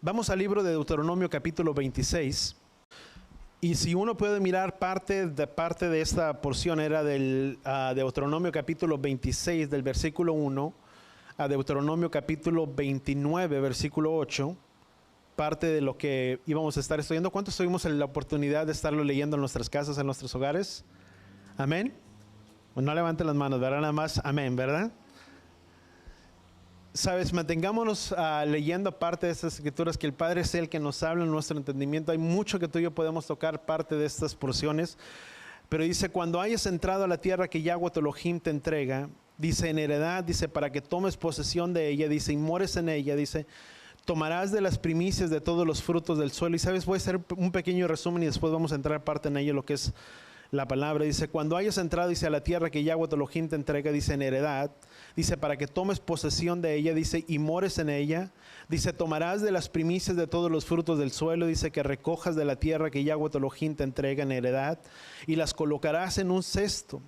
Vamos al libro de Deuteronomio capítulo 26. Y si uno puede mirar parte de esta porción, era del Deuteronomio capítulo 26, del versículo 1 a Deuteronomio capítulo 29, versículo 8, parte de lo que íbamos a estar estudiando. ¿Cuántos tuvimos la oportunidad de estarlo leyendo en nuestras casas, en nuestros hogares? Amén. Pues no levanten las manos, ¿verdad? Nada más, amén, ¿verdad? Sabes, mantengámonos leyendo parte de estas escrituras, que el Padre es el que nos habla en nuestro entendimiento. Hay mucho que tú y yo podemos tocar parte de estas porciones, pero dice: cuando hayas entrado a la tierra que Yahweh tu Elohim te entrega, dice, en heredad, dice, para que tomes posesión de ella, dice, y mores en ella, dice, tomarás de las primicias de todos los frutos del suelo. Y sabes, voy a hacer un pequeño resumen y después vamos a entrar parte en ello, lo que es la palabra. Dice: cuando hayas entrado, dice, a la tierra que Yahweh tu Elohim te entrega, dice, en heredad, dice, para que tomes posesión de ella, dice, y mores en ella, dice, tomarás de las primicias de todos los frutos del suelo, dice, que recojas de la tierra que Yahweh tu Elohim te entrega en heredad, y las colocarás en un cesto.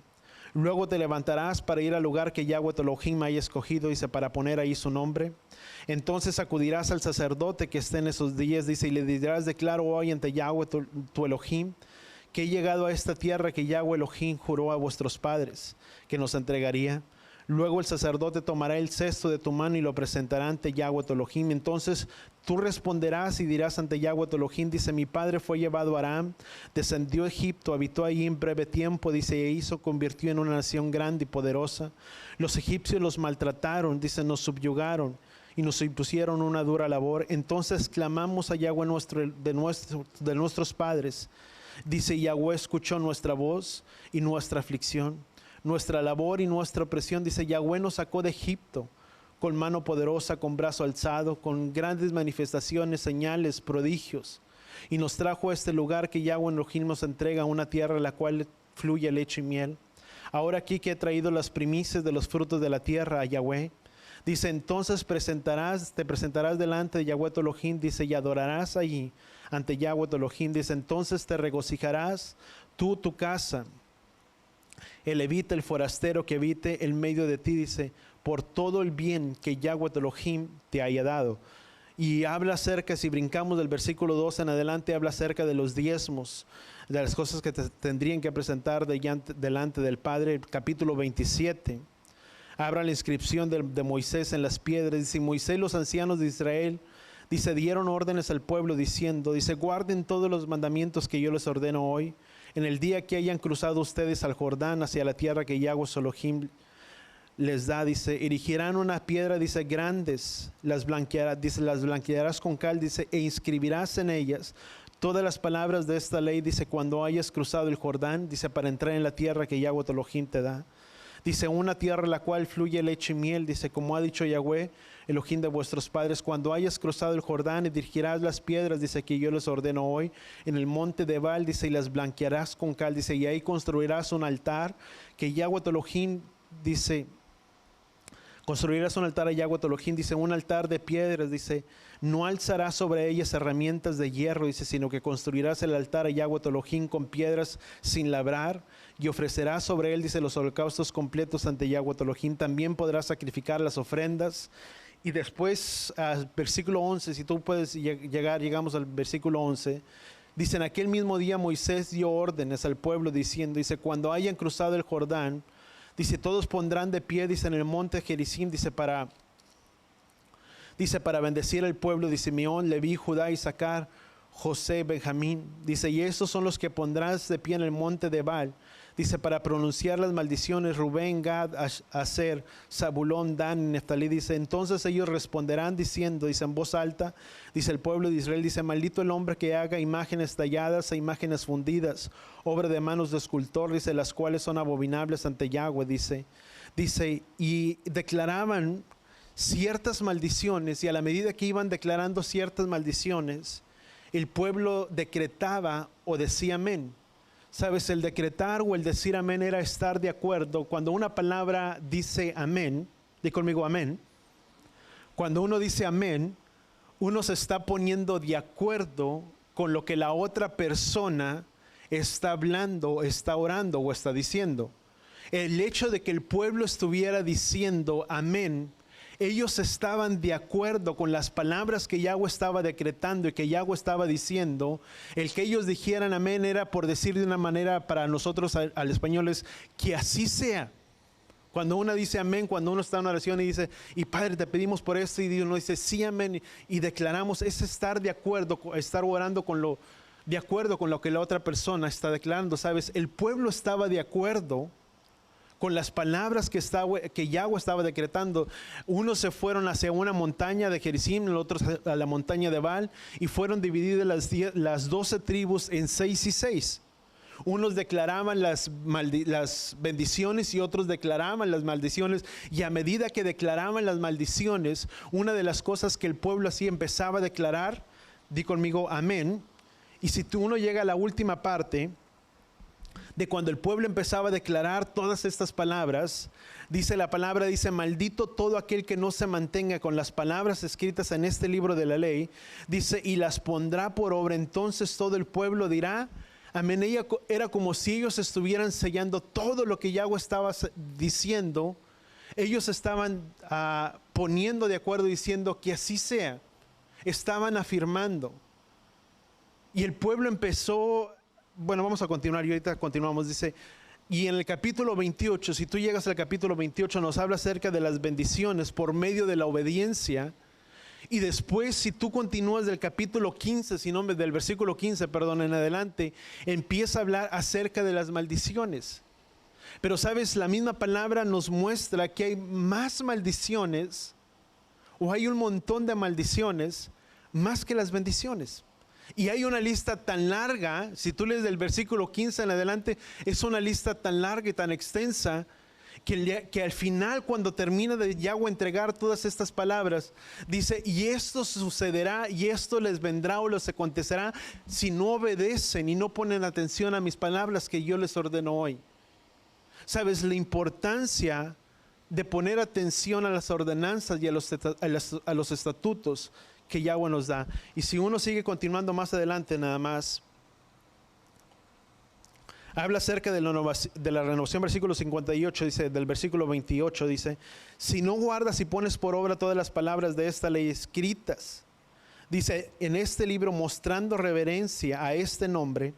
Luego te levantarás para ir al lugar que Yahweh tu Elohim haya escogido, dice, para poner ahí su nombre. Entonces acudirás al sacerdote que esté en esos días, dice, y le dirás: declaro hoy ante Yahweh tu Elohim que he llegado a esta tierra que Yahweh Elohim juró a vuestros padres que nos entregaría. Luego el sacerdote tomará el cesto de tu mano y lo presentará ante Yahweh tu Elohim. Entonces tú responderás y dirás ante Yahweh tu Elohim, dice: mi padre fue llevado a Aram, descendió a Egipto, habitó allí en breve tiempo, dice, convirtió en una nación grande y poderosa. Los egipcios los maltrataron, dice, nos subyugaron y nos impusieron una dura labor. Entonces clamamos a Yahweh de nuestros padres. Dice: Yahweh escuchó nuestra voz y nuestra aflicción, nuestra labor y nuestra opresión. Dice: Yahweh nos sacó de Egipto con mano poderosa, con brazo alzado, con grandes manifestaciones, señales, prodigios, y nos trajo a este lugar que Yahweh Elohim nos entrega, una tierra en la cual fluye leche y miel. Ahora aquí que he traído las primicias de los frutos de la tierra a Yahweh, dice, entonces te presentarás delante de Yahweh tu Elohim, dice, y adorarás allí ante Yahweh tu Elohim, dice, entonces te regocijarás tú, tu casa, el levita, el forastero que habite en medio de ti, dice, por todo el bien que Yahweh tu Elohim te haya dado. Y habla acerca, si brincamos del versículo 2 en adelante, habla acerca de los diezmos, de las cosas que te tendrían que presentar delante del Padre. El capítulo 27. Abra la inscripción de Moisés en las piedras. Dice: Moisés y los ancianos de Israel, dice, dieron órdenes al pueblo diciendo, dice, guarden todos los mandamientos que yo les ordeno hoy, en el día que hayan cruzado ustedes al Jordán hacia la tierra que Yahweh Elohim les da, dice, erigirán una piedra, dice, grandes, las blanquearás con cal, dice, e inscribirás en ellas todas las palabras de esta ley, dice, cuando hayas cruzado el Jordán, dice, para entrar en la tierra que Yahweh Elohim te da. Dice, una tierra en la cual fluye leche y miel, dice, como ha dicho Yahweh, Elohim de vuestros padres, cuando hayas cruzado el Jordán y dirigirás las piedras, dice, que yo les ordeno hoy, en el monte de Baal, dice, y las blanquearás con cal, dice, y ahí construirás un altar, que Yahweh Elohim, dice, construirás un altar a Yahweh Elohim, dice, un altar de piedras, dice, no alzarás sobre ellas herramientas de hierro, dice, sino que construirás el altar a Yahweh Elohim con piedras sin labrar, y ofrecerás sobre él, dice, los holocaustos completos ante Yahweh Elohim. También podrás sacrificar las ofrendas. Y después, versículo 11, si tú puedes llegamos al versículo 11, dice, en aquel mismo día Moisés dio órdenes al pueblo diciendo, dice, cuando hayan cruzado el Jordán, dice, todos pondrán de pie, dice, en el monte Gerizim, dice, para bendecir al pueblo de Simeón, Leví, Judá, Isaacar, José, Benjamín. Dice, y estos son los que pondrás de pie en el monte de Baal. Dice, para pronunciar las maldiciones, Rubén, Gad, Aser, Zabulón, Dan y Neftalí. Dice, entonces ellos responderán diciendo, dice, en voz alta, dice el pueblo de Israel, dice, maldito el hombre que haga imágenes talladas e imágenes fundidas, obra de manos de escultor, dice, las cuales son abominables ante Yahweh, dice, y declaraban ciertas maldiciones, y a la medida que iban declarando ciertas maldiciones, el pueblo decretaba o decía amén. Sabes, el decretar o el decir amén era estar de acuerdo. Cuando una palabra dice amén, di conmigo amén. Cuando uno dice amén, uno se está poniendo de acuerdo con lo que la otra persona está hablando, está orando o está diciendo. El hecho de que el pueblo estuviera diciendo amén Ellos estaban de acuerdo con las palabras que Yahweh estaba decretando y que Yahweh estaba diciendo. El que ellos dijeran amén era, por decir de una manera para nosotros al español, es que así sea. Cuando uno dice amén, cuando uno está en una oración y dice, y Padre, te pedimos por esto, y uno dice sí, amén, y declaramos, es estar de acuerdo, estar orando de acuerdo con lo que la otra persona está declarando. ¿Sabes? El pueblo estaba de acuerdo con las palabras que Yahweh estaba decretando. Unos se fueron hacia una montaña de Gerizim, los otros a la montaña de Baal, y fueron divididas las 12 tribus en 6 y 6. Unos declaraban las bendiciones y otros declaraban las maldiciones. Y a medida que declaraban las maldiciones, una de las cosas que el pueblo así empezaba a declarar, di conmigo amén. Y si uno llega a la última parte de cuando el pueblo empezaba a declarar todas estas palabras, dice la palabra, dice, maldito todo aquel que no se mantenga con las palabras escritas en este libro de la ley, dice, y las pondrá por obra. Entonces todo el pueblo dirá amén. Era como si ellos estuvieran sellando todo lo que Yahweh estaba diciendo. Ellos estaban poniendo de acuerdo, diciendo que así sea. Estaban afirmando. Y el pueblo empezó, bueno, vamos a continuar y ahorita continuamos. Dice, y en el capítulo 28, si tú llegas al capítulo 28, nos habla acerca de las bendiciones por medio de la obediencia. Y después, si tú continúas del capítulo 15, del versículo 15, perdón, en adelante, empieza a hablar acerca de las maldiciones. Pero sabes, la misma palabra nos muestra que hay más maldiciones, o hay un montón de maldiciones, más que las bendiciones. Y hay una lista tan larga, si tú lees del versículo 15 en adelante, es una lista tan larga y tan extensa, que al final, cuando termina de Yahweh entregar todas estas palabras, dice, y esto sucederá, y esto les vendrá o les acontecerá si no obedecen y no ponen atención a mis palabras que yo les ordeno hoy. ¿Sabes? La importancia de poner atención a las ordenanzas y a los estatutos que Yahweh nos da. Y si uno sigue continuando más adelante nada más, habla acerca de la renovación, versículo 58, dice, del versículo 28, dice, si no guardas y pones por obra todas las palabras de esta ley escritas, dice, en este libro, mostrando reverencia a este nombre,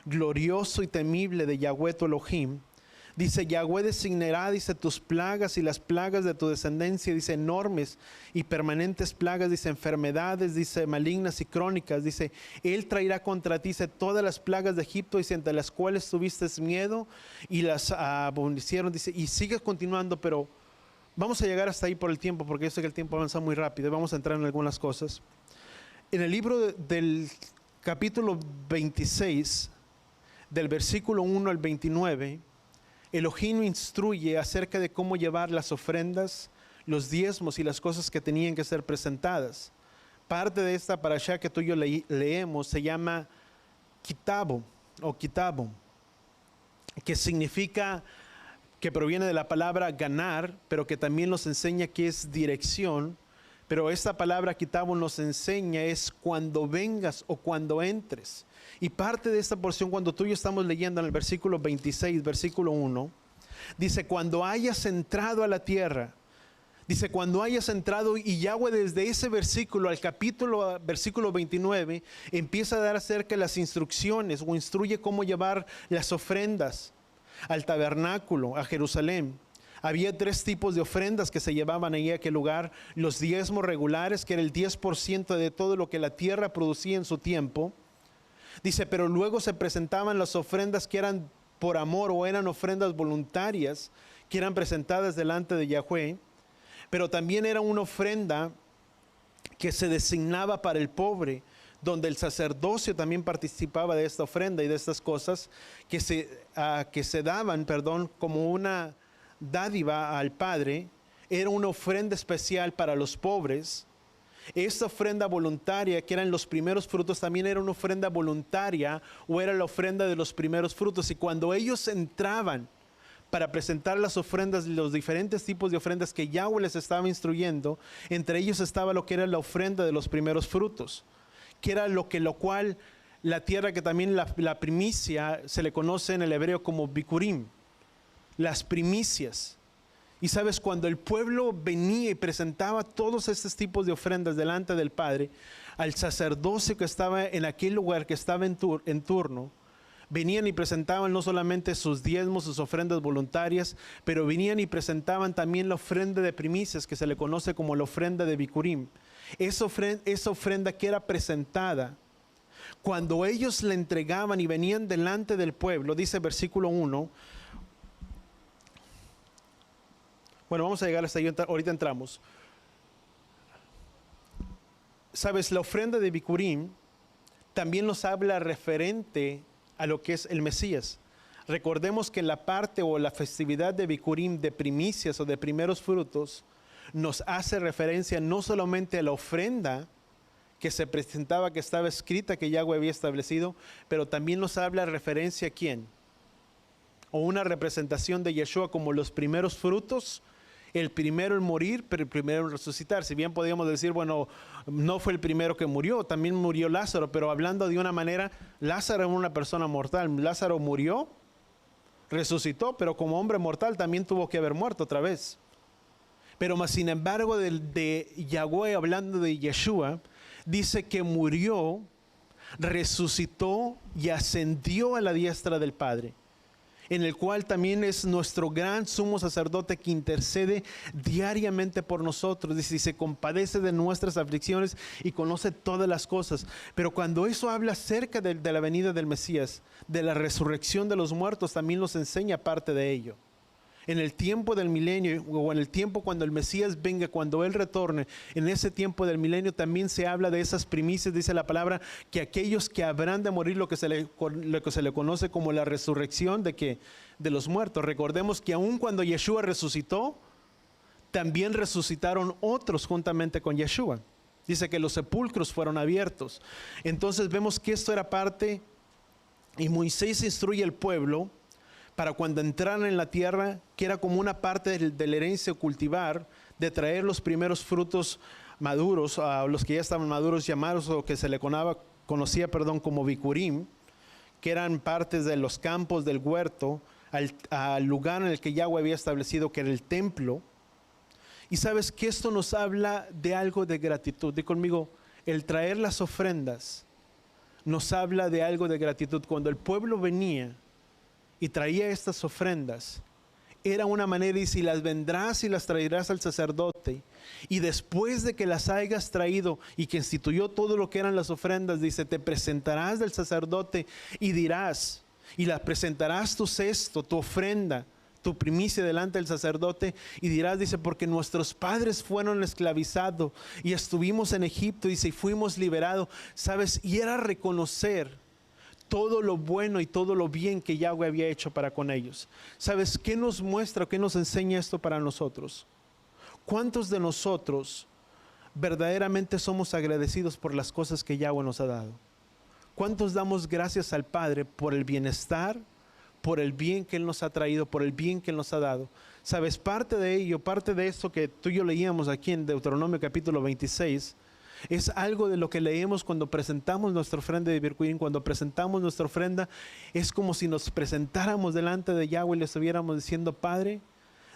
glorioso y temible de Yahweh tu Elohim, dice, Yahweh designará, dice, tus plagas y las plagas de tu descendencia, dice, enormes y permanentes plagas, dice, enfermedades, dice, malignas y crónicas, dice, Él traerá contra ti, dice, todas las plagas de Egipto, dice, entre las cuales tuviste miedo y las aborrecieron, dice, y sigue continuando, pero vamos a llegar hasta ahí por el tiempo, porque yo sé que el tiempo avanza muy rápido, vamos a entrar en algunas cosas. En el libro del capítulo 26, del versículo 1 al 29, Elohim instruye acerca de cómo llevar las ofrendas, los diezmos y las cosas que tenían que ser presentadas. Parte de esta parashá que tú y yo leemos se llama Kitabo o Kitabo, que significa, que proviene de la palabra ganar, pero que también nos enseña que es dirección. Pero esta palabra Kitabo nos enseña es cuando vengas o cuando entres. Y parte de esta porción, cuando tú y yo estamos leyendo en el versículo 26, versículo 1, dice, cuando hayas entrado a la tierra, dice, cuando hayas entrado, y Yahweh desde ese versículo al versículo 29, empieza a dar acerca de las instrucciones, o instruye cómo llevar las ofrendas al tabernáculo, a Jerusalén. Había 3 tipos de ofrendas que se llevaban ahí a aquel lugar. Los diezmos regulares, que era el 10% de todo lo que la tierra producía en su tiempo. Dice, pero luego se presentaban las ofrendas que eran por amor o eran ofrendas voluntarias, que eran presentadas delante de Yahweh. Pero también era una ofrenda que se designaba para el pobre, donde el sacerdocio también participaba de esta ofrenda y de estas cosas que se daban, como una dádiva al Padre. Era una ofrenda especial para los pobres. Esta ofrenda voluntaria, que eran los primeros frutos, también era una ofrenda voluntaria, o era la ofrenda de los primeros frutos. Y cuando ellos entraban para presentar las ofrendas, los diferentes tipos de ofrendas que Yahweh les estaba instruyendo, entre ellos estaba lo que era la ofrenda de los primeros frutos, que era lo cual la tierra, que también la primicia se le conoce en el hebreo como bikurim, las primicias. Y sabes, cuando el pueblo venía y presentaba todos estos tipos de ofrendas delante del Padre, al sacerdocio que estaba en aquel lugar, que estaba en turno, venían y presentaban no solamente sus diezmos, sus ofrendas voluntarias, pero venían y presentaban también la ofrenda de primicias, que se le conoce como la ofrenda de Bikurim. Esa ofrenda que era presentada, cuando ellos la entregaban y venían delante del pueblo, dice versículo 1. Bueno, vamos a llegar hasta ahí, ahorita entramos. Sabes, la ofrenda de Bikurim también nos habla referente a lo que es el Mesías. Recordemos que la parte o la festividad de Bikurim, de primicias o de primeros frutos, nos hace referencia no solamente a la ofrenda que se presentaba, que estaba escrita, que Yahweh había establecido, pero también nos habla referencia a quién, o una representación de Yeshua como los primeros frutos, el primero en morir, pero el primero en resucitar. Si bien podríamos decir, bueno, no fue el primero que murió, también murió Lázaro, pero hablando de una manera, Lázaro era una persona mortal. Lázaro murió, resucitó, pero como hombre mortal también tuvo que haber muerto otra vez. Pero más sin embargo de Yahweh, hablando de Yeshua, dice que murió, resucitó y ascendió a la diestra del Padre, en el cual también es nuestro gran sumo sacerdote que intercede diariamente por nosotros. Dice, y se compadece de nuestras aflicciones y conoce todas las cosas. Pero cuando eso habla acerca de la venida del Mesías, de la resurrección de los muertos, también nos enseña parte de ello. En el tiempo del milenio, o en el tiempo cuando el Mesías venga, cuando Él retorne, en ese tiempo del milenio también se habla de esas primicias, dice la palabra, que aquellos que habrán de morir, lo que se le conoce como la resurrección de los muertos. Recordemos que aun cuando Yeshua resucitó, también resucitaron otros juntamente con Yeshua. Dice que los sepulcros fueron abiertos. Entonces vemos que esto era parte, y Moisés instruye al pueblo para cuando entraran en la tierra, que era como una parte de la herencia cultivar, de traer los primeros frutos maduros, a los que ya estaban maduros, llamados, o que se le conocía como Bikurim, que eran partes de los campos del huerto, al lugar en el que Yahweh había establecido, que era el templo. Y sabes que esto nos habla de algo de gratitud. Di conmigo, el traer las ofrendas nos habla de algo de gratitud. Cuando el pueblo venía y traía estas ofrendas, era una manera, y si las vendrás y las traerás al sacerdote, y después de que las hayas traído y que instituyó todo lo que eran las ofrendas, dice, te presentarás del sacerdote y dirás, y la presentarás tu cesto, tu ofrenda, tu primicia delante del sacerdote, y dirás, dice, porque nuestros padres fueron esclavizados y estuvimos en Egipto, dice, y fuimos liberados, ¿sabes? Y era reconocer todo lo bueno y todo lo bien que Yahweh había hecho para con ellos. ¿Sabes qué nos muestra, qué nos enseña esto para nosotros? ¿Cuántos de nosotros verdaderamente somos agradecidos por las cosas que Yahweh nos ha dado? ¿Cuántos damos gracias al Padre por el bienestar, por el bien que Él nos ha traído, por el bien que Él nos ha dado? ¿Sabes? Parte de ello, parte de esto que tú y yo leíamos aquí en Deuteronomio capítulo 26, es algo de lo que leemos cuando presentamos nuestra ofrenda de Bikurim. Cuando presentamos nuestra ofrenda, es como si nos presentáramos delante de Yahweh y le estuviéramos diciendo, Padre,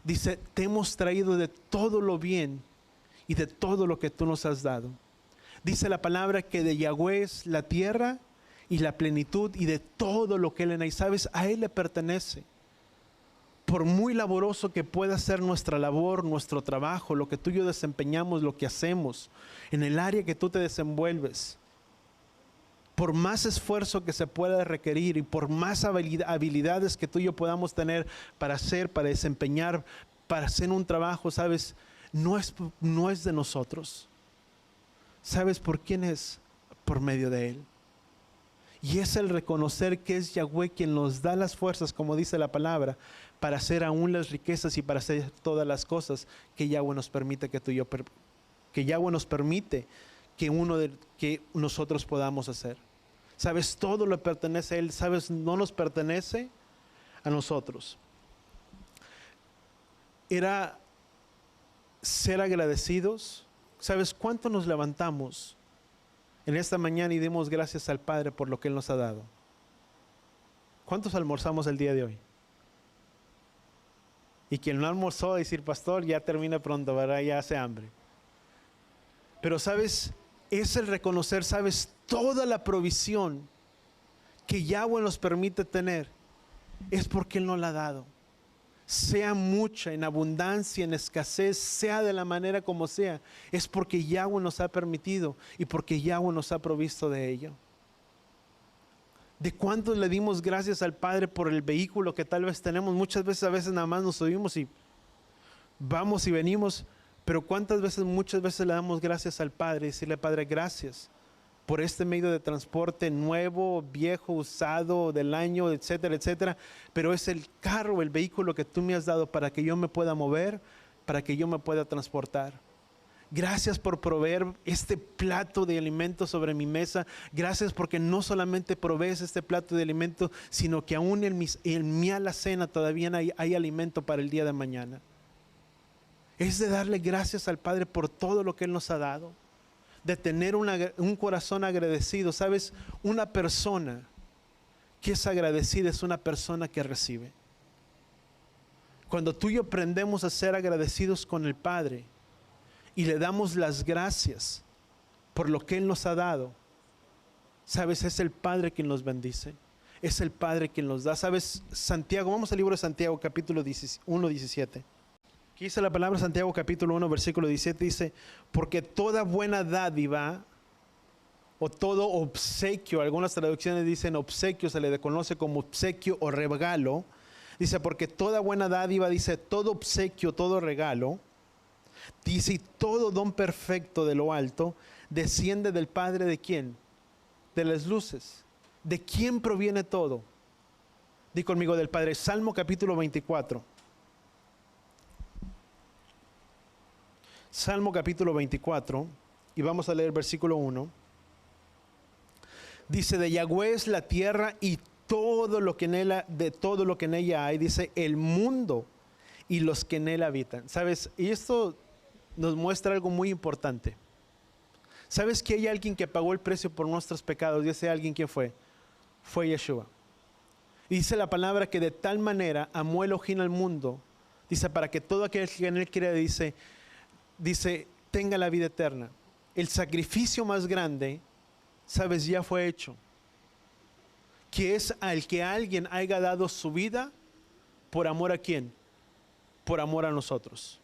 dice, te hemos traído de todo lo bien y de todo lo que tú nos has dado. Dice la palabra que de Yahweh es la tierra y la plenitud y de todo lo que Él en ahí. ¿Sabes? A Él le pertenece. Por muy laboroso que pueda ser nuestra labor, nuestro trabajo, lo que tú y yo desempeñamos, lo que hacemos, en el área que tú te desenvuelves, por más esfuerzo que se pueda requerir y por más habilidades que tú y yo podamos tener para hacer, para desempeñar, para hacer un trabajo, ¿sabes? No es de nosotros. ¿Sabes por quién es? Por medio de Él. Y es el reconocer que es Yahweh quien nos da las fuerzas, como dice la palabra, para hacer aún las riquezas y para hacer todas las cosas que Yahweh nos permite que Yahweh nos permite que nosotros podamos hacer. ¿Sabes? Todo le pertenece a Él. ¿Sabes? No nos pertenece a nosotros. Era ser agradecidos. ¿Sabes cuánto nos levantamos en esta mañana y demos gracias al Padre por lo que Él nos ha dado? ¿Cuántos almorzamos el día de hoy? Y quien no almorzó, decir, pastor, ya termina pronto, ¿verdad? Ya hace hambre. Pero sabes, es el reconocer, sabes, toda la provisión que Yahweh nos permite tener, es porque Él nos la ha dado. Sea mucha, en abundancia, en escasez, sea de la manera como sea, es porque Yahweh nos ha permitido y porque Yahweh nos ha provisto de ello. ¿De cuántos le dimos gracias al Padre por el vehículo que tal vez tenemos? Muchas veces, a veces nada más nos subimos y vamos y venimos, pero cuántas veces, muchas veces le damos gracias al Padre y decirle, Padre, gracias por este medio de transporte nuevo, viejo, usado, del año, etcétera, etcétera. Pero es el carro, el vehículo que tú me has dado para que yo me pueda mover, para que yo me pueda transportar. Gracias por proveer este plato de alimento sobre mi mesa. Gracias porque no solamente provees este plato de alimento, sino que aún en mi alacena todavía hay alimento para el día de mañana. Es de darle gracias al Padre por todo lo que Él nos ha dado. De tener un corazón agradecido. ¿Sabes? Una persona que es agradecida es una persona que recibe. Cuando tú y yo aprendemos a ser agradecidos con el Padre y le damos las gracias por lo que Él nos ha dado, ¿sabes? Es el Padre quien nos bendice. Es el Padre quien nos da. ¿Sabes? Santiago, vamos al libro de Santiago, capítulo 1, 17. Aquí dice la palabra Santiago capítulo 1 versículo 17, dice, porque toda buena dádiva o todo obsequio, algunas traducciones dicen obsequio, se le conoce como obsequio o regalo, dice, porque toda buena dádiva, dice, todo obsequio, todo regalo, dice, y todo don perfecto de lo alto, desciende del Padre ¿de quién? De las luces. ¿De quién proviene todo? Di conmigo, del Padre. Salmo capítulo 24. Salmo capítulo 24, y vamos a leer versículo 1. Dice, de Yahweh es la tierra y todo lo que en ella hay, dice, el mundo y los que en él habitan. ¿Sabes? Y esto nos muestra algo muy importante. ¿Sabes que hay alguien que pagó el precio por nuestros pecados? Y ese alguien, ¿quién fue? Fue Yeshua. Y dice la palabra que de tal manera amó Elohim al mundo, dice, para que todo aquel que en él crea, dice, tenga la vida eterna. El sacrificio más grande, ¿sabes? Ya fue hecho. Que es al que alguien haya dado su vida por amor a quién? Por amor a nosotros.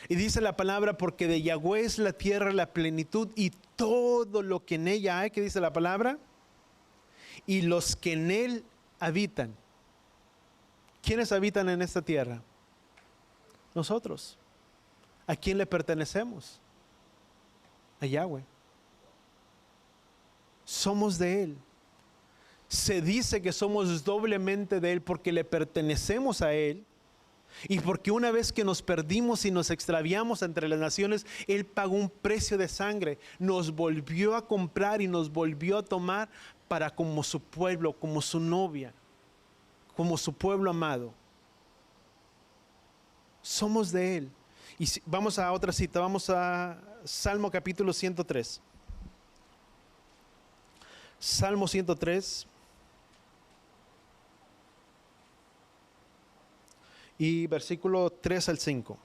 Y dice la palabra, porque de Yahweh es la tierra, la plenitud y todo lo que en ella hay, ¿qué dice la palabra? Y los que en él habitan. ¿Quiénes habitan en esta tierra? Nosotros. ¿A quién le pertenecemos? A Yahweh. Somos de Él. Se dice que somos doblemente de Él porque le pertenecemos a Él y porque una vez que nos perdimos y nos extraviamos entre las naciones, Él pagó un precio de sangre, nos volvió a comprar y nos volvió a tomar para como su pueblo, como su novia, como su pueblo amado. Somos de Él. Y vamos a otra cita, vamos a Salmo capítulo 103. Salmo 103. Y versículo 3 al 5.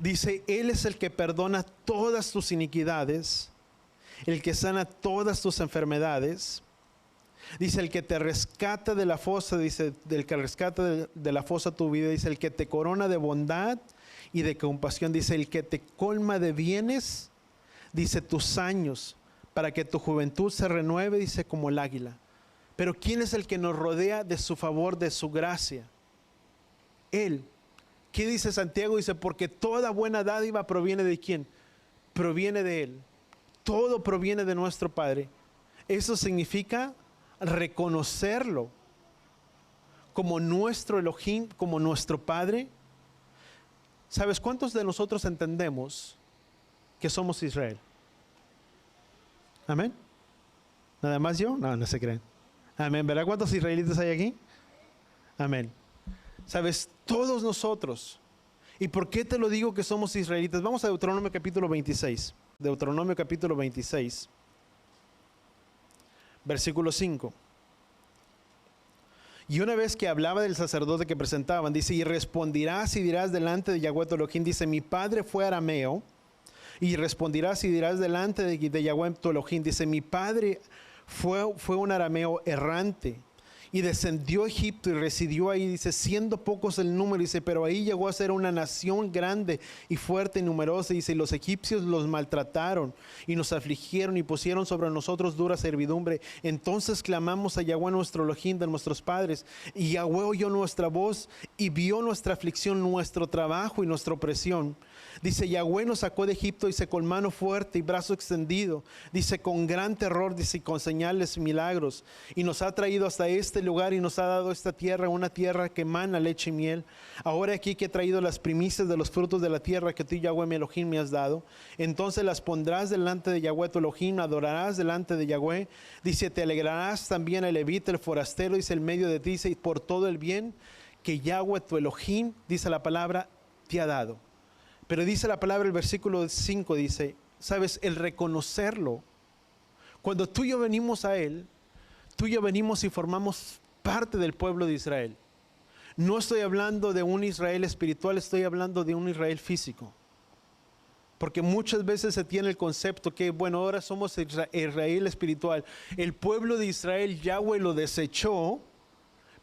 Dice, Él es el que perdona todas tus iniquidades, el que sana todas tus enfermedades. Dice, el que te rescata de la fosa, dice, del que rescata de la fosa tu vida, dice, el que te corona de bondad y de compasión, dice, el que te colma de bienes, dice, tus años, para que tu juventud se renueve, dice, como el águila. Pero ¿quién es el que nos rodea de su favor, de su gracia? Él. ¿Qué dice Santiago? Dice, porque toda buena dádiva proviene de ¿quién? Proviene de Él. Todo proviene de nuestro Padre. Eso significa reconocerlo como nuestro Elohim, como nuestro Padre. ¿Sabes cuántos de nosotros entendemos que somos Israel? Amén. ¿Nada más yo? No, no se creen. Amén. ¿Verdad cuántos israelitas hay aquí? Amén. ¿Sabes? Todos nosotros. ¿Y por qué te lo digo que somos israelitas? Vamos a Deuteronomio capítulo 26. Deuteronomio capítulo 26. Versículo 5. Y una vez que hablaba del sacerdote que presentaban, dice, y responderás y dirás delante de Yahweh tu Elohim, dice, mi padre fue arameo, y responderás y dirás delante de Yahweh tu Elohim, dice, mi padre fue un arameo errante, y descendió a Egipto y residió ahí, dice, siendo pocos el número, dice, pero ahí llegó a ser una nación grande y fuerte y numerosa, dice, y los egipcios los maltrataron y nos afligieron y pusieron sobre nosotros dura servidumbre. Entonces clamamos a Yahweh nuestro Elohim de nuestros padres, y Yahweh oyó nuestra voz y vio nuestra aflicción, nuestro trabajo y nuestra opresión. Dice, Yahweh nos sacó de Egipto, dice, con mano fuerte y brazo extendido, dice, con gran terror, dice, y con señales y milagros, y nos ha traído hasta este lugar y nos ha dado esta tierra, una tierra que emana leche y miel. Ahora aquí que he traído las primicias de los frutos de la tierra que tú, Yahweh mi Elohim, me has dado, entonces las pondrás delante de Yahweh tu Elohim, adorarás delante de Yahweh, dice, te alegrarás también el levita, el forastero, dice, el medio de ti, dice, y por todo el bien que Yahweh tu Elohim, dice la palabra, te ha dado. Pero dice la palabra, el versículo 5 dice, sabes, el reconocerlo. Cuando tú y yo venimos a Él, tú y yo venimos y formamos parte del pueblo de Israel. No estoy hablando de un Israel espiritual, estoy hablando de un Israel físico. Porque muchas veces se tiene el concepto que, bueno, ahora somos Israel espiritual. El pueblo de Israel, Yahweh lo desechó,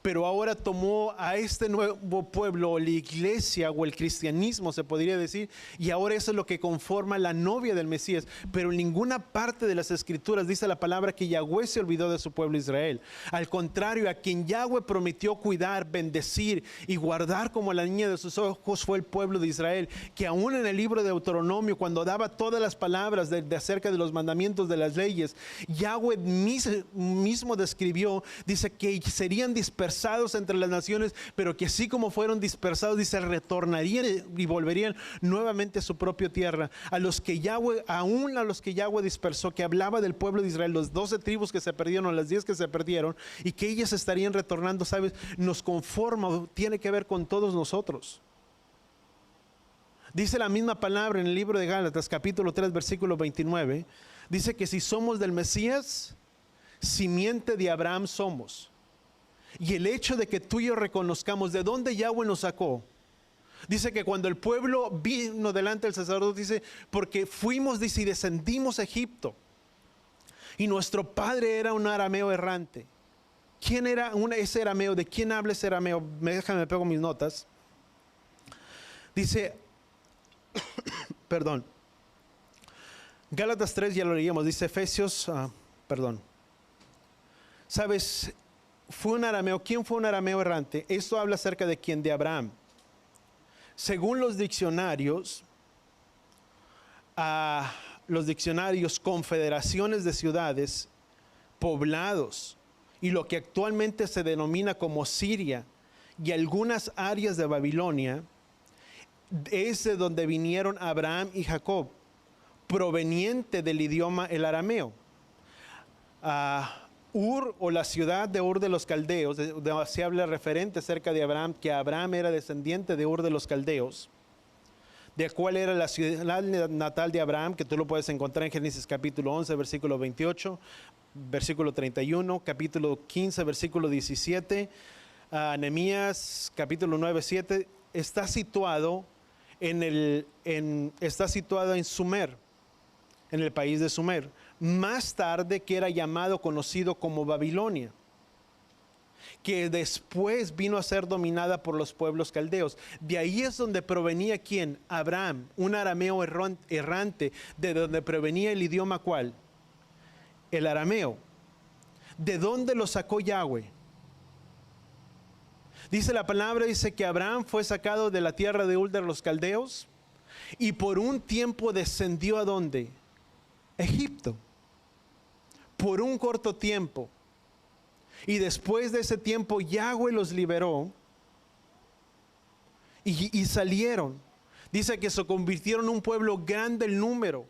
pero ahora tomó a este nuevo pueblo, la iglesia o el cristianismo se podría decir, y ahora eso es lo que conforma la novia del Mesías. Pero en ninguna parte de las escrituras dice la palabra que Yahweh se olvidó de su pueblo Israel. Al contrario, a quien Yahweh prometió cuidar, bendecir y guardar como la niña de sus ojos fue el pueblo de Israel, que aún en el libro de Deuteronomio, cuando daba todas las palabras de acerca de los mandamientos de las leyes, Yahweh mismo describió, dice que serían dispersados entre las naciones, pero que así como fueron dispersados, dice, retornarían y volverían nuevamente a su propia tierra. A los que Yahweh, aún a los que Yahweh dispersó, que hablaba del pueblo de Israel, los 12 tribus que se perdieron, las 10 que se perdieron, y que ellas estarían retornando, sabes, nos conforma, tiene que ver con todos nosotros. Dice la misma palabra en el libro de Gálatas, capítulo 3, versículo 29, dice que si somos del Mesías, simiente de Abraham somos. Y el hecho de que tú y yo reconozcamos de dónde Yahweh nos sacó, dice que cuando el pueblo vino delante del sacerdote, dice, porque fuimos, dice, y descendimos a Egipto, y nuestro padre era un arameo errante. ¿Quién era ese arameo? ¿De quién habla ese arameo? Me pego mis notas. Dice, perdón, Gálatas 3 ya lo leíamos, dice Efesios, ¿sabes? Fue un arameo. ¿Quién fue un arameo errante? Esto habla acerca de quién, de Abraham. Según los diccionarios, confederaciones de ciudades, poblados, y lo que actualmente se denomina como Siria y algunas áreas de Babilonia, es de donde vinieron Abraham y Jacob, proveniente del idioma el arameo. Ur, o la ciudad de Ur de los Caldeos, se habla referente acerca de Abraham, que Abraham era descendiente de Ur de los Caldeos, de cuál era la ciudad natal de Abraham, que tú lo puedes encontrar en Génesis capítulo 11, versículo 28, versículo 31, capítulo 15, versículo 17, Nehemías capítulo 9, 7, está situado en Sumer, en el país de Sumer. Más tarde, que era conocido como Babilonia, que después vino a ser dominada por los pueblos caldeos. De ahí es donde provenía ¿quién? Abraham, un arameo errante, de donde provenía el idioma ¿cuál? El arameo. ¿De dónde lo sacó Yahweh? Dice la palabra, dice que Abraham fue sacado de la tierra de Ur de los Caldeos y por un tiempo descendió ¿a dónde? Egipto. Por un corto tiempo. Y después de ese tiempo Yahweh los liberó y salieron. Dice que se convirtieron en un pueblo grande el número.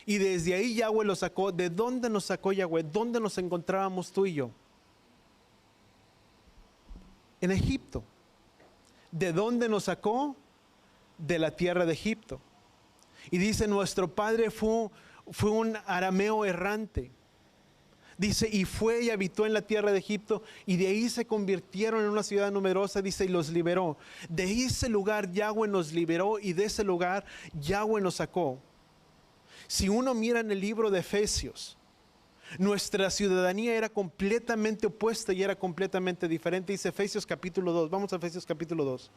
Y desde ahí Yahweh los sacó. ¿De dónde nos sacó Yahweh? ¿Dónde nos encontrábamos tú y yo? En Egipto. ¿De dónde nos sacó? De la tierra de Egipto. Y dice, nuestro padre fue un arameo errante. Dice, y fue y habitó en la tierra de Egipto, y de ahí se convirtieron en una ciudad numerosa, dice, y los liberó. De ese lugar Yahweh nos liberó, y de ese lugar Yahweh nos sacó. Si uno mira en el libro de Efesios, nuestra ciudadanía era completamente opuesta y era completamente diferente. Dice Efesios capítulo 2, vamos a Efesios capítulo 2.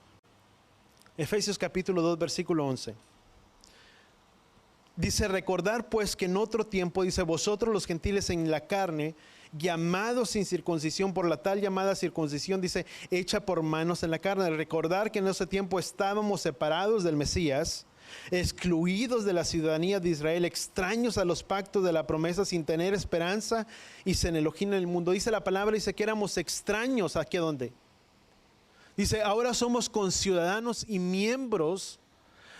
Efesios capítulo 2, versículo 11. Dice, recordar pues que en otro tiempo, dice, vosotros los gentiles en la carne, llamados sin circuncisión por la tal llamada circuncisión, dice, hecha por manos en la carne. Recordar que en ese tiempo estábamos separados del Mesías, excluidos de la ciudadanía de Israel, extraños a los pactos de la promesa, sin tener esperanza y sin Elohim en el mundo. Dice la palabra, dice que éramos extraños. ¿Aquí a dónde? Dice, ahora somos conciudadanos y miembros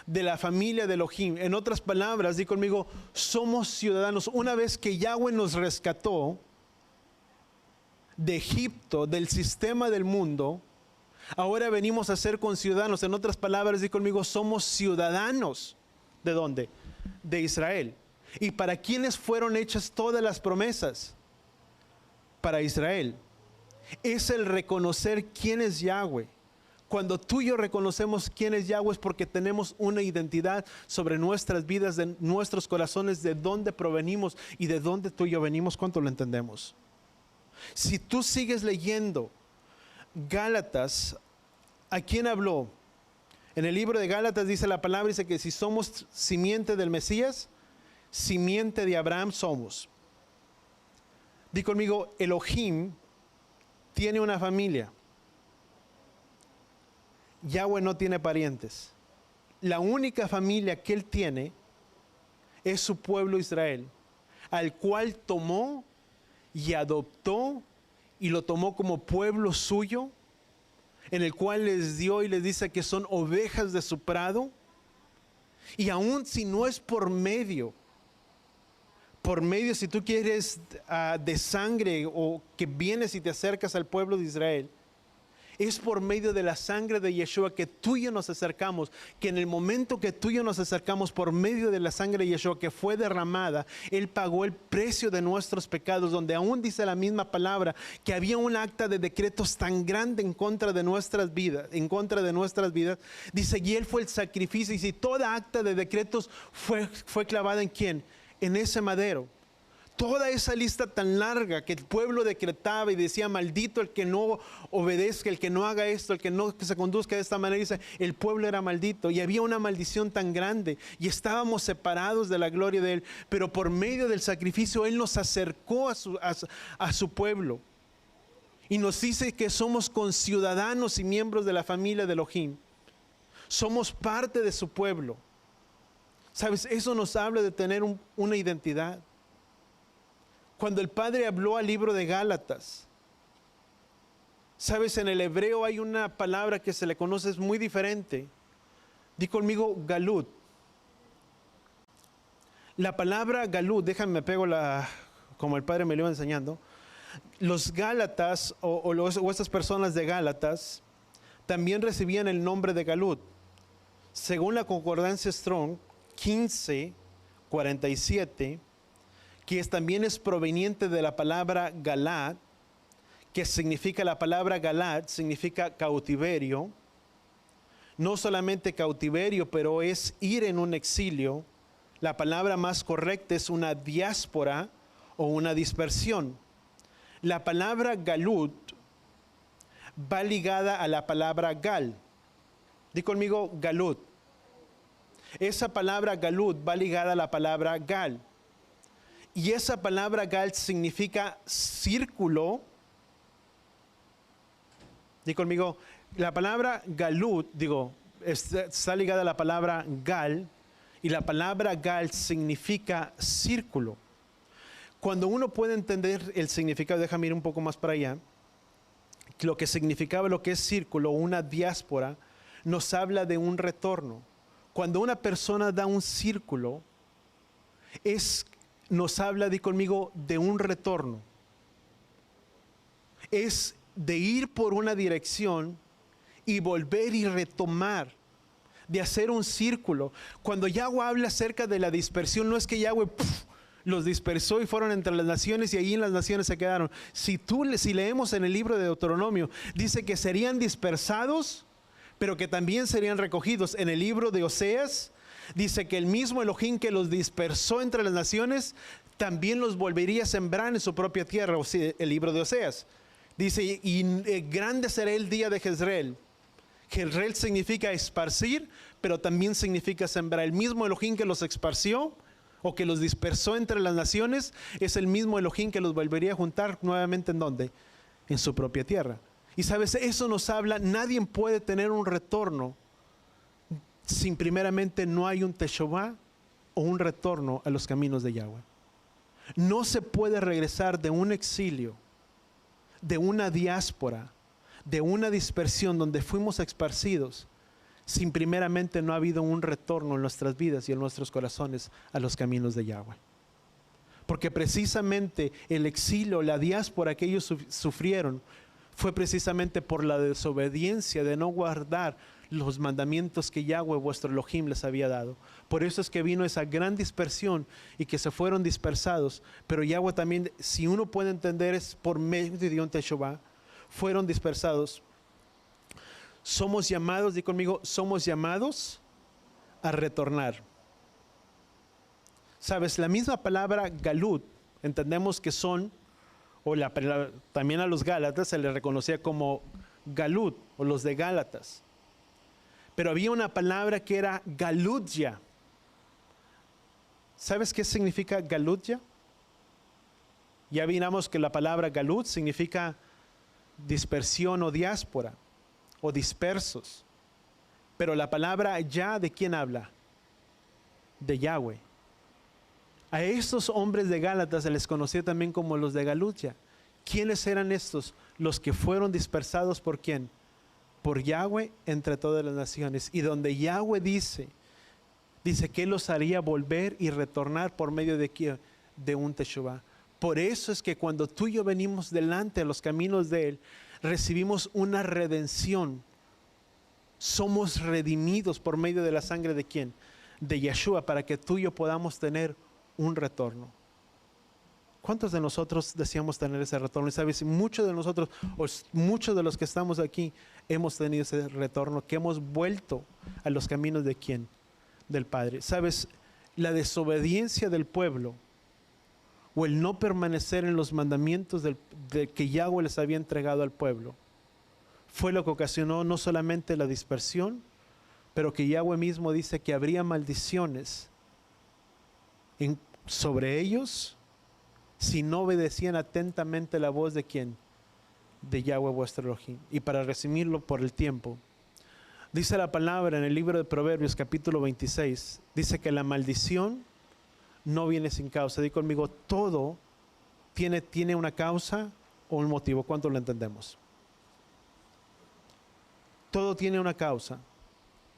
de la familia de Elohim. En otras palabras, di conmigo, somos ciudadanos. Una vez que Yahweh nos rescató de Egipto, del sistema del mundo, ahora venimos a ser conciudadanos. En otras palabras, di conmigo, somos ciudadanos. ¿De dónde? De Israel. ¿Y para quiénes fueron hechas todas las promesas? Para Israel. Es el reconocer quién es Yahweh. Cuando tú y yo reconocemos quién es Yahweh, es porque tenemos una identidad sobre nuestras vidas, de nuestros corazones, de dónde provenimos y de dónde tú y yo venimos. ¿Cuánto lo entendemos? Si tú sigues leyendo Gálatas, ¿a quién habló? En el libro de Gálatas dice la palabra, dice que si somos simiente del Mesías, simiente de Abraham somos. Di conmigo, Elohim tiene una familia. Yahweh no tiene parientes. La única familia que él tiene es su pueblo Israel, al cual tomó y adoptó y lo tomó como pueblo suyo, en el cual les dio y les dice que son ovejas de su prado. Y aun si no es por medio, si tú quieres de sangre, o que vienes y te acercas al pueblo de Israel, es por medio de la sangre de Yeshua que tú y yo nos acercamos, que en el momento que tú y yo nos acercamos por medio de la sangre de Yeshua que fue derramada, Él pagó el precio de nuestros pecados, donde aún dice la misma palabra que había un acta de decretos tan grande en contra de nuestras vidas, dice, y Él fue el sacrificio. Y si toda acta de decretos fue clavada ¿en quién? En ese madero. Toda esa lista tan larga que el pueblo decretaba y decía, maldito el que no obedezca, el que no haga esto, el que no se conduzca de esta manera, dice, el pueblo era maldito y había una maldición tan grande y estábamos separados de la gloria de Él, pero por medio del sacrificio Él nos acercó a su pueblo y nos dice que somos conciudadanos y miembros de la familia de Elohim. Somos parte de su pueblo. ¿Sabes? Eso nos habla de tener una identidad. Cuando el Padre habló al libro de Gálatas, sabes, en el hebreo hay una palabra que se le conoce, es muy diferente. Di conmigo, galut. La palabra galut, déjame me pego como el Padre me lo iba enseñando. Los Gálatas o estas personas de Gálatas también recibían el nombre de galut. Según la concordancia Strong 1547, que también es proveniente de la palabra Galad, que significa, la palabra Galad significa cautiverio. No solamente cautiverio, pero es ir en un exilio. La palabra más correcta es una diáspora o una dispersión. La palabra Galut va ligada a la palabra Gal. Di conmigo, Galut. Esa palabra Galut va ligada a la palabra Gal. Y esa palabra Gal significa círculo. Di conmigo, la palabra Galut, está ligada a la palabra Gal, y la palabra Gal significa círculo. Cuando uno puede entender el significado, déjame ir un poco más para allá, lo que significaba lo que es círculo, una diáspora, nos habla de un retorno. Cuando una persona da un círculo, nos habla, di conmigo, de un retorno. Es de ir por una dirección y volver y retomar, de hacer un círculo. Cuando Yahweh habla acerca de la dispersión, no es que Yahweh los dispersó y fueron entre las naciones y allí en las naciones se quedaron. Si leemos en el libro de Deuteronomio, dice que serían dispersados, pero que también serían recogidos. En el libro de Oseas, dice que el mismo Elohim que los dispersó entre las naciones, también los volvería a sembrar en su propia tierra. O sea, el libro de Oseas. Dice, y grande será el día de Jezreel. Jezreel significa esparcir, pero también significa sembrar. El mismo Elohim que los esparció o que los dispersó entre las naciones, es el mismo Elohim que los volvería a juntar nuevamente ¿en dónde? En su propia tierra. Y sabes, eso nos habla, nadie puede tener un retorno sin primeramente no hay un Teshuvah o un retorno a los caminos de Yahweh. No se puede regresar de un exilio, de una diáspora, de una dispersión donde fuimos esparcidos, sin primeramente no ha habido un retorno en nuestras vidas y en nuestros corazones a los caminos de Yahweh. Porque precisamente el exilio, la diáspora que ellos sufrieron, fue precisamente por la desobediencia de no guardar los mandamientos que Yahweh vuestro Elohim les había dado. Por eso es que vino esa gran dispersión y que se fueron dispersados. Pero Yahweh también, si uno puede entender, es por medio de un Teshuvah, fueron dispersados. Somos llamados, di conmigo, somos llamados a retornar. Sabes, la misma palabra galut, entendemos que son, también a los Gálatas se les reconocía como galut, o los de Gálatas. Pero había una palabra que era galutya. ¿Sabes qué significa galutya? Ya miramos que la palabra galut significa dispersión o diáspora, o dispersos. Pero la palabra ya, ¿de quién habla? De Yahweh. A estos hombres de Gálatas se les conocía también como los de Galutya. ¿Quiénes eran estos? Los que fueron dispersados ¿por quién? Por Yahweh entre todas las naciones. Y donde Yahweh dice que Él los haría volver y retornar por medio de ¿qué? De un Teshuvah. Por eso es que cuando tú y yo venimos delante a los caminos de Él, recibimos una redención. Somos redimidos por medio de la sangre ¿de quién? De Yeshua, para que tú y yo podamos tener un retorno. ¿Cuántos de nosotros deseamos tener ese retorno? Y sabes, muchos de nosotros, o muchos de los que estamos aquí, hemos tenido ese retorno, que hemos vuelto a los caminos ¿de quién? Del Padre. Sabes, la desobediencia del pueblo, o el no permanecer en los mandamientos de que Yahweh les había entregado al pueblo, fue lo que ocasionó no solamente la dispersión, pero que Yahweh mismo dice que habría maldiciones sobre ellos si no obedecían atentamente la voz de quién, de Yahweh vuestro Elohim. Y para resumirlo por el tiempo, dice la palabra en el libro de Proverbios capítulo 26, dice que la maldición no viene sin causa. Di conmigo, todo tiene una causa o un motivo. ¿Cuánto lo entendemos? Todo tiene una causa.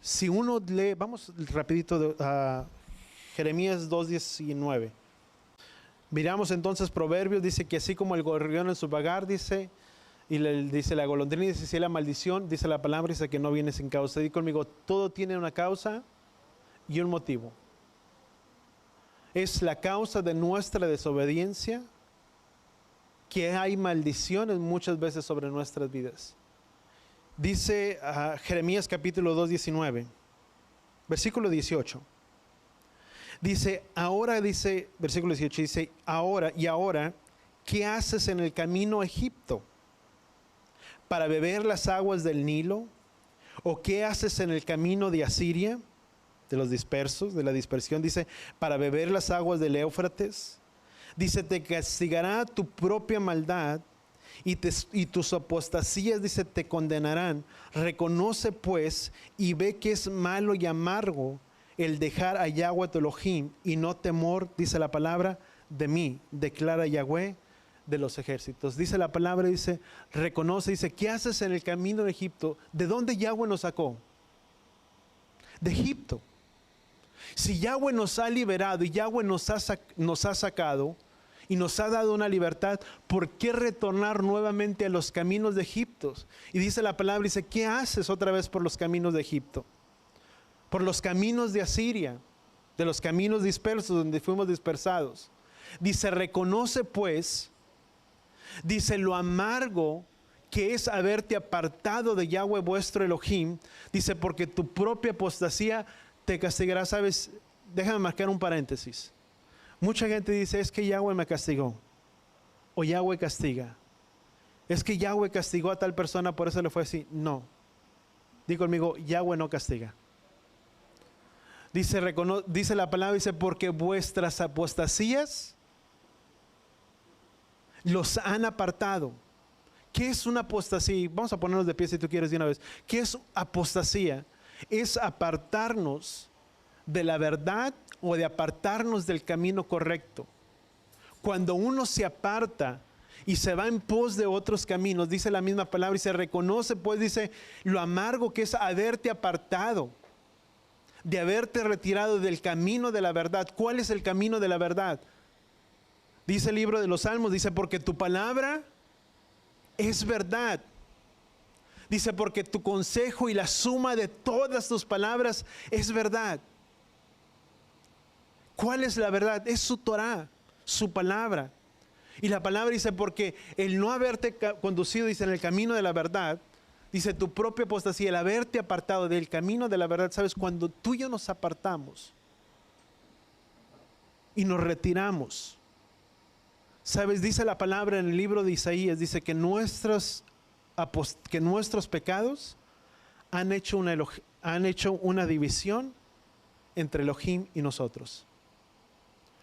Si uno lee, vamos rapidito a Jeremías 2:19. Miramos entonces Proverbios, dice que así como el gorrión en su vagar, dice, y dice la golondrina, dice si la maldición, dice la palabra, dice que no viene sin causa. Di conmigo, todo tiene una causa y un motivo. Es la causa de nuestra desobediencia que hay maldiciones muchas veces sobre nuestras vidas. Dice Jeremías capítulo 2:19, versículo 18. Dice, versículo 18, dice, ahora, ¿qué haces en el camino a Egipto? ¿Para beber las aguas del Nilo? ¿O qué haces en el camino de Asiria? De los dispersos, de la dispersión, dice, ¿para beber las aguas del Éufrates? Dice, te castigará tu propia maldad y tus apostasías, dice, te condenarán. Reconoce pues y ve que es malo y amargo el dejar a Yahweh tu Elohim y no temor, dice la palabra, de mí, declara Yahweh de los ejércitos. Dice la palabra, dice, reconoce, dice, ¿qué haces en el camino de Egipto? ¿De dónde Yahweh nos sacó? De Egipto. Si Yahweh nos ha liberado y Yahweh nos ha sacado y nos ha dado una libertad, ¿por qué retornar nuevamente a los caminos de Egipto? Y dice la palabra, dice, ¿qué haces otra vez por los caminos de Egipto? Por los caminos de Asiria, de los caminos dispersos donde fuimos dispersados. Dice, reconoce pues, dice, lo amargo que es haberte apartado de Yahweh vuestro Elohim. Dice, porque tu propia apostasía te castigará. ¿Sabes? Déjame marcar un paréntesis. Mucha gente dice, es que Yahweh me castigó. O Yahweh castiga. Es que Yahweh castigó a tal persona, por eso le fue así. No. Digo conmigo, Yahweh no castiga. Dice la palabra, dice, porque vuestras apostasías los han apartado. ¿Qué es una apostasía? Vamos a ponernos de pie si tú quieres de una vez. ¿Qué es apostasía? Es apartarnos de la verdad o de apartarnos del camino correcto. Cuando uno se aparta y se va en pos de otros caminos, dice la misma palabra y se reconoce, pues dice, lo amargo que es haberte apartado, de haberte retirado del camino de la verdad. ¿Cuál es el camino de la verdad? Dice el libro de los Salmos, dice, porque tu palabra es verdad. Dice, porque tu consejo y la suma de todas tus palabras es verdad. ¿Cuál es la verdad? Es su Torah, su palabra. Y la palabra dice, porque el no haberte conducido, dice, en el camino de la verdad, dice, tu propia apostasía, el haberte apartado del camino de la verdad. ¿Sabes? Cuando tú y yo nos apartamos y nos retiramos, ¿sabes? Dice la palabra en el libro de Isaías, dice que nuestros pecados han hecho una división entre Elohim y nosotros.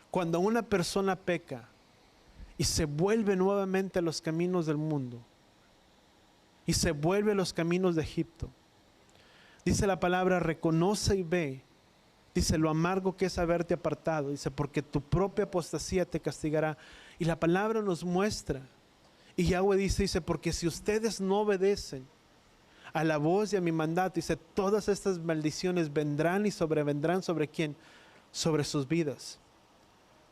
Cuando una persona peca y se vuelve nuevamente a los caminos del mundo y se vuelve a los caminos de Egipto, dice la palabra, reconoce y ve, dice, lo amargo que es haberte apartado, dice, porque tu propia apostasía te castigará. Y la palabra nos muestra, y Yahweh dice, porque si ustedes no obedecen a la voz y a mi mandato, dice, todas estas maldiciones vendrán y sobrevendrán. ¿Sobre quién? Sobre sus vidas.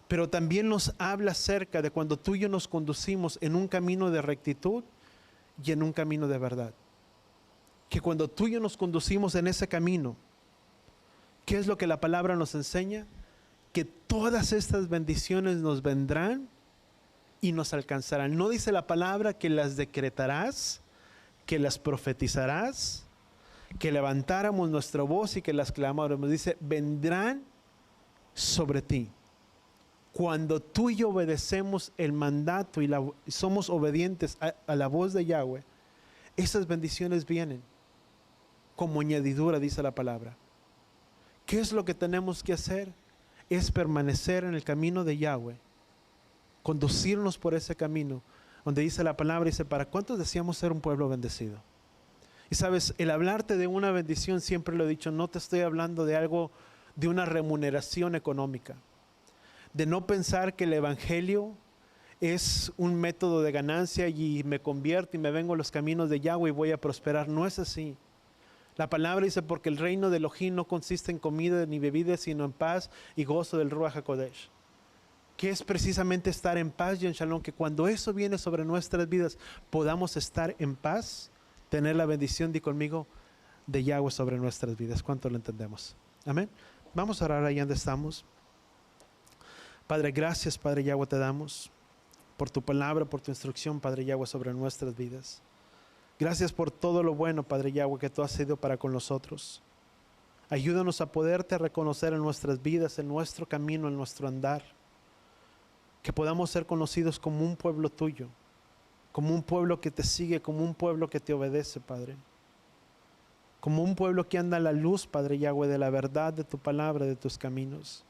Pero también nos habla acerca de cuando tú y yo nos conducimos en un camino de rectitud y en un camino de verdad. Que cuando tú y yo nos conducimos en ese camino, ¿qué es lo que la palabra nos enseña? Que todas estas bendiciones nos vendrán y nos alcanzarán. No dice la palabra que las decretarás, que las profetizarás, que levantáramos nuestra voz y que las clamáramos. Dice, vendrán sobre ti. Cuando tú y yo obedecemos el mandato y somos obedientes a la voz de Yahweh, esas bendiciones vienen como añadidura, dice la palabra. ¿Qué es lo que tenemos que hacer? Es permanecer en el camino de Yahweh, conducirnos por ese camino, donde dice la palabra, dice, ¿para cuántos deseamos ser un pueblo bendecido? Y sabes, el hablarte de una bendición, siempre lo he dicho, no te estoy hablando de algo, de una remuneración económica, de no pensar que el evangelio es un método de ganancia y me convierto y me vengo a los caminos de Yahweh y voy a prosperar. No es así. La palabra dice, porque el reino de Elohim no consiste en comida ni bebida, sino en paz y gozo del Ruach HaKodesh. Que es precisamente estar en paz y en shalom, que cuando eso viene sobre nuestras vidas, podamos estar en paz, tener la bendición, di conmigo, de Yahweh sobre nuestras vidas. ¿Cuánto lo entendemos? Amén. Vamos a orar ahí donde estamos. Padre, gracias, Padre Yahweh, te damos por tu palabra, por tu instrucción, Padre Yahweh, sobre nuestras vidas. Gracias por todo lo bueno, Padre Yahweh, que tú has sido para con nosotros. Ayúdanos a poderte reconocer en nuestras vidas, en nuestro camino, en nuestro andar. Que podamos ser conocidos como un pueblo tuyo, como un pueblo que te sigue, como un pueblo que te obedece, Padre. Como un pueblo que anda a la luz, Padre Yahweh, de la verdad de tu palabra, de tus caminos.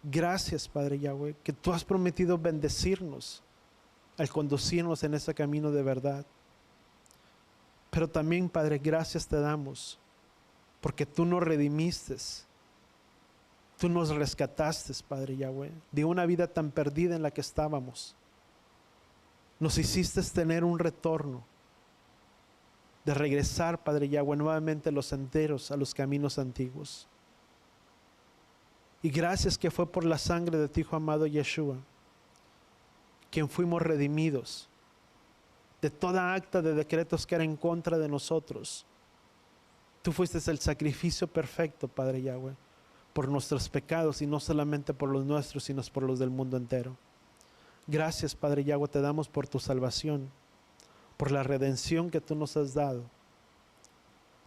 Gracias, Padre Yahweh, que tú has prometido bendecirnos al conducirnos en ese camino de verdad. Pero también, Padre, gracias te damos porque tú nos redimiste, tú nos rescataste, Padre Yahweh, de una vida tan perdida en la que estábamos. Nos hiciste tener un retorno, de regresar, Padre Yahweh, nuevamente a los senderos, a los caminos antiguos. Y gracias que fue por la sangre de tu Hijo amado Yeshua, quien fuimos redimidos de toda acta de decretos que era en contra de nosotros. Tú fuiste el sacrificio perfecto, Padre Yahweh, por nuestros pecados y no solamente por los nuestros, sino por los del mundo entero. Gracias, Padre Yahweh, te damos por tu salvación, por la redención que tú nos has dado,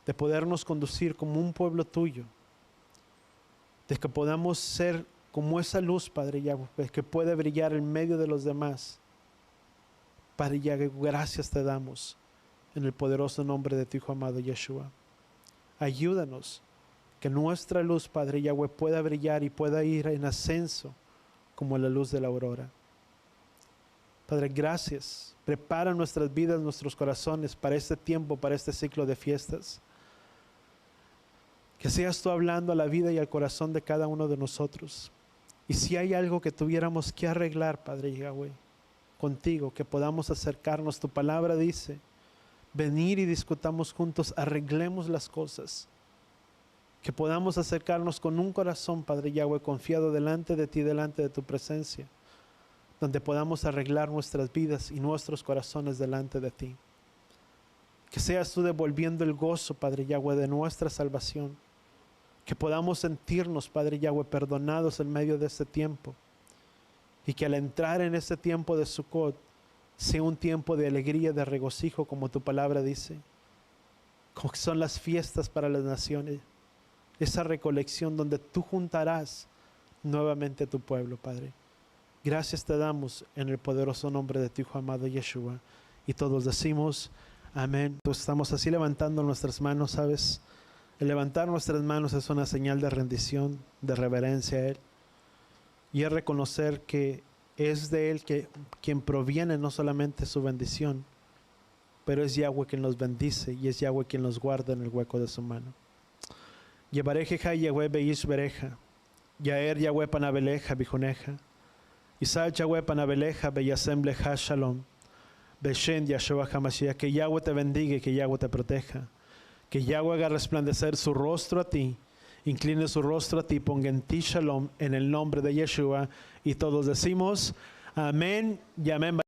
de podernos conducir como un pueblo tuyo, de que podamos ser como esa luz, Padre Yahweh, que puede brillar en medio de los demás. Padre Yahweh, gracias te damos en el poderoso nombre de tu Hijo amado Yeshua. Ayúdanos que nuestra luz, Padre Yahweh, pueda brillar y pueda ir en ascenso como la luz de la aurora. Padre, gracias. Prepara nuestras vidas, nuestros corazones para este tiempo, para este ciclo de fiestas. Que seas tú hablando a la vida y al corazón de cada uno de nosotros. Y si hay algo que tuviéramos que arreglar, Padre Yahweh, contigo, que podamos acercarnos. Tu palabra dice, venir y discutamos juntos, arreglemos las cosas. Que podamos acercarnos con un corazón, Padre Yahweh, confiado delante de ti, delante de tu presencia, donde podamos arreglar nuestras vidas y nuestros corazones delante de ti. Que seas tú devolviendo el gozo, Padre Yahweh, de nuestra salvación. Que podamos sentirnos, Padre Yahweh, perdonados en medio de este tiempo. Y que al entrar en este tiempo de Sukkot, sea un tiempo de alegría, de regocijo, como tu palabra dice. Como que son las fiestas para las naciones. Esa recolección donde tú juntarás nuevamente a tu pueblo, Padre. Gracias te damos en el poderoso nombre de tu Hijo amado Yeshua. Y todos decimos, amén. Pues estamos así levantando nuestras manos, ¿sabes? El levantar nuestras manos es una señal de rendición, de reverencia a Él. Y es reconocer que es de Él quien proviene no solamente su bendición, pero es Yahweh quien los bendice y es Yahweh quien los guarda en el hueco de su mano. Yevarejeja Yahweh beish bereja, Yaer Yahweh panabeleja bijuneja, Isal Yahweh panabeleja beyasem leja shalom, Beshen Yahshua HaMashiach, que Yahweh te bendiga y que Yahweh te proteja, que Yahweh haga resplandecer su rostro a ti, incline su rostro a ti, ponga en ti shalom, en el nombre de Yeshua, y todos decimos, amén y amén.